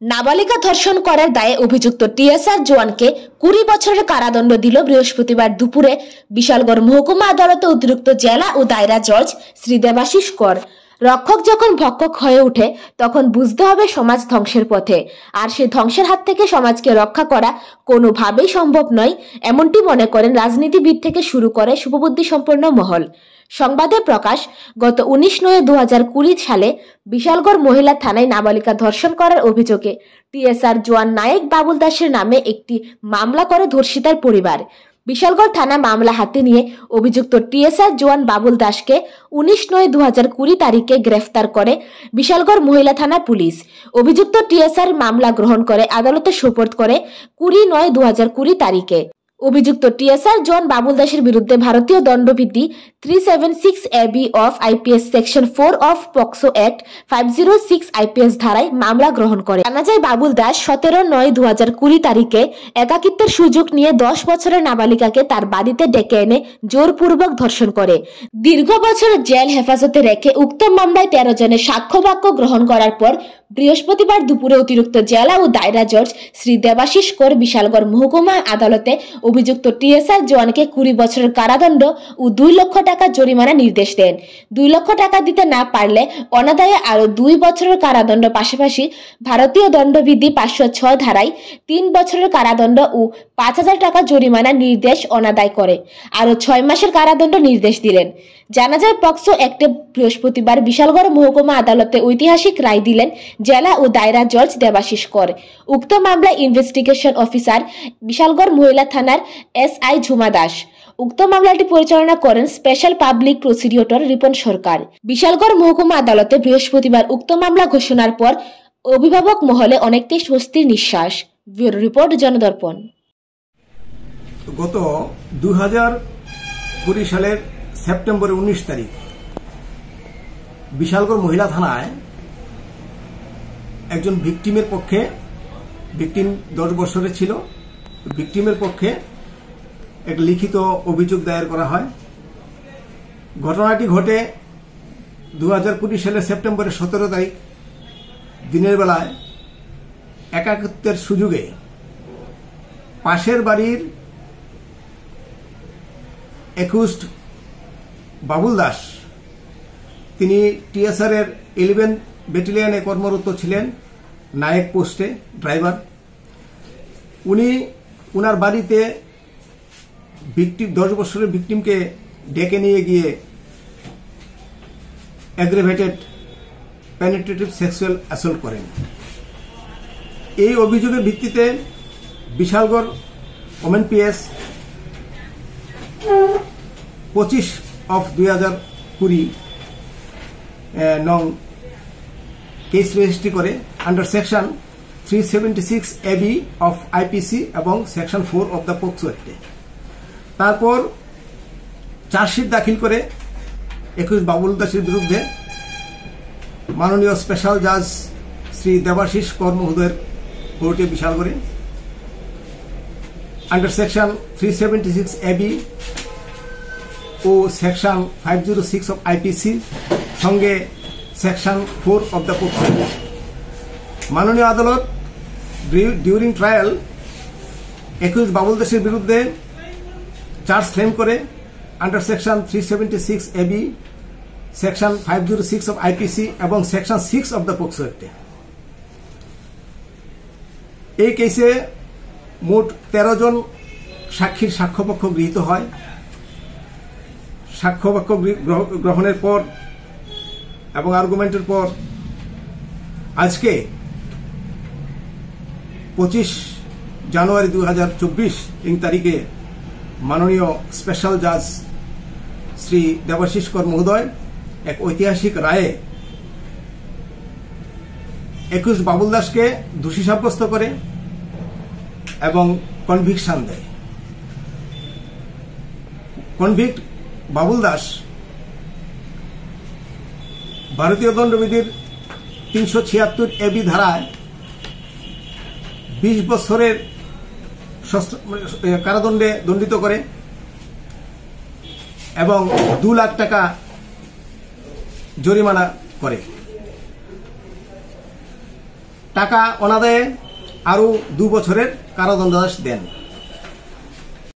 নাবালিকা ধর্ষণ করার দায়ে অভিযুক্ত টিএসআর জওয়ানকে 20 বছরের কারাদণ্ড দিল বৃহস্পতিবার দুপুরে বিশালগড় মহকুমা আদালতে অতিরিক্ত জেলা ও দায়রা জজ শ্রী দেবাশিস কর। রক্ষক যখন ভক্ষক হয়ে ওঠে তখন বুঝতে হবে সমাজ ধ্বংসের পথে, আর সেই ধ্বংসের হাত থেকে সমাজকে রক্ষা করা কোনোভাবেই সম্ভব নয়, এমনটি মনে করেন রাজনীতিবিদ থেকে শুরু করে শুভবুদ্ধি সম্পন্ন মহল। সংবাদে প্রকাশ, গত 19/9/2020 সালে বিশালগড় মহিলা থানায় নাবালিকা ধর্ষণ করার অভিযোগে টিএসআর জওয়ান নায়েক বাবুল দাসের নামে একটি মামলা করে ধর্ষিতার পরিবার। বিশালগড় থানা মামলা হাতে নিয়ে অভিযুক্ত টিএসআর জওয়ান বাবুল দাসকে 19/9/2020 তারিখে গ্রেফতার করে বিশালগড় মহিলা থানা পুলিশ। অভিযুক্ত টিএসআর মামলা গ্রহণ করে আদালতে সোপর্দ করে 20/9/2020 তারিখে। অভিযুক্ত টিএসআর জওয়ান বাবুল দাসের বিরুদ্ধে ভারতীয় দণ্ডবিধি 376AB of IPS section 4 of POCSO act 506 IPS ধারায় মামলা গ্রহণ করে। জানা যায়, বাবুল দাস 17/9/2020 তারিখে একাকিত্বের সুযোগ নিয়ে 10 বছরের নাবালিকাকে তার বাড়িতে ডেকে এনে জোরপূর্বক ধর্ষণ করে। দীর্ঘ বছর জেল হেফাজতে রেখে উক্ত মামলায় 13 জনের সাক্ষ্য বাক্য গ্রহণ করার পর বৃহস্পতিবার দুপুরে অতিরিক্ত জেলা ও দায়রা জজ শ্রী দেবাশিস কর বিশালগড় মহকুমা আদালতে অভিযুক্ত টিএসআর জওয়ানকে 20 বছরের কারাদণ্ড ও 2 লক্ষ টাকা জরিমানা নির্দেশ দেন। 2 লক্ষ টাকা দিতে না পারলে অনাদায়ে আরো 2 বছরের কারাদণ্ড, পাশাপাশি ভারতীয় দণ্ডবিধি 506 ধারায় 3 বছরের কারাদণ্ড ও 5000 টাকা জরিমানা নির্দেশ অনাদায় করে আরো 6 মাসের কারাদণ্ড নির্দেশ দিলেন। জানা যায়, পক্সো অ্যাক্টে বৃহস্পতিবার বিশালগড় মহকুমা আদালতে ঐতিহাসিক রায় দিলেন জেলা ও দায়রা জজ দেবাশিস কর। উক্ত মামলায় ইনভেস্টিগেশন অফিসার বিশালগড় মহিলা থানার SI ঝুমা দাস। উক্ত মামলাটি পরিচালনা করেন স্পেশাল পাবলিক প্রসিকিউটর রিপন সরকার। বিশালগড় মহকুমা আদালতে বৃহস্পতিবার উক্ত মামলা ঘোষণার পর অভিভাবক মহলে অনেকটাই স্বস্তির নিঃশ্বাস। Bureau report, Jandarpan. গত 2020 সালের সেপ্টেম্বরের 19 তারিখ বিশালগড় মহিলা থানায় একজন ভিকটিমের পক্ষে, ভিকটিম 10 বছরের ছিল, ভিকটিমের পক্ষে এক লিখিত অভিযোগ দায়ের করা হয়। ঘটনাটি ঘটে 2020 সালের সেপ্টেম্বরের 17 তারিখ দিনের বেলায় একাকিত্বের সুযোগে পাশের বাড়ির একুস্ট বাবুল দাস, তিনি টিএসআর এর 11 ব্যাটালিয়নে কর্মরত ছিলেন, নায়েক পোস্টে ড্রাইভার। উনি উনার বাড়িতে 10 বছরের ভিকটিমকে ডেকে নিয়ে গিয়ে অ্যাগ্রেভেটেড পেনিট্রেটিভ সেক্সুয়াল অ্যাসল্ট করেন। এই অভিযোগের ভিত্তিতে বিশালগড় ওমেন পিএস 25/2020 নং কেস রেজিস্ট্রি করে under section 376AB of IPC এবং সেকশন 4 অফ দ্য পক্সো অ্যাক্টে। তারপর চার্জশিট দাখিল করে 21 বাবুল দাসের বিরুদ্ধে মাননীয় স্পেশাল জাজ শ্রী দেবাশিস কর মহোদয়ের কোর্টে বিশালগড়ে আন্ডার সেকশন 376AB ও সেকশন 506 অফ আইপিসি সঙ্গে section 4 of the POCSO act. মাননীয় আদালত ডিউরিং ট্রায়াল 21 বাবুল দাসের বিরুদ্ধে চার্জ ফ্রেম করে under section 376AB, section 506 of IPC এবং সেকশন 6 অফ দ্য পক্সো অ্যাক্টে। এই কেসে মোট 13 জন সাক্ষীর সাক্ষ্যপক্ষ গৃহীত হয়। সাক্ষ্যপক্ষ গ্রহণের পর এবং আর্গুমেন্টের পর আজকে 25 জানুয়ারি 2024 তারিখে মাননীয় স্পেশাল জাজ শ্রী দেবাশিস কর মহোদয় এক ঐতিহাসিক রায়ে 21 বাবুল দাসকে দোষী সাব্যস্ত করে এবং কনভিকশন দেয়। কনভিক্ট বাবুল দাস ভারতীয় দণ্ডবিধির 376AB ধারায় 20 বছরের কারাদণ্ডে দণ্ডিত করে এবং 2 লাখ টাকা জরিমানা করে। টাকা অনাদায়ে আরও 2 বছরের কারাদণ্ডাদেশ দেন।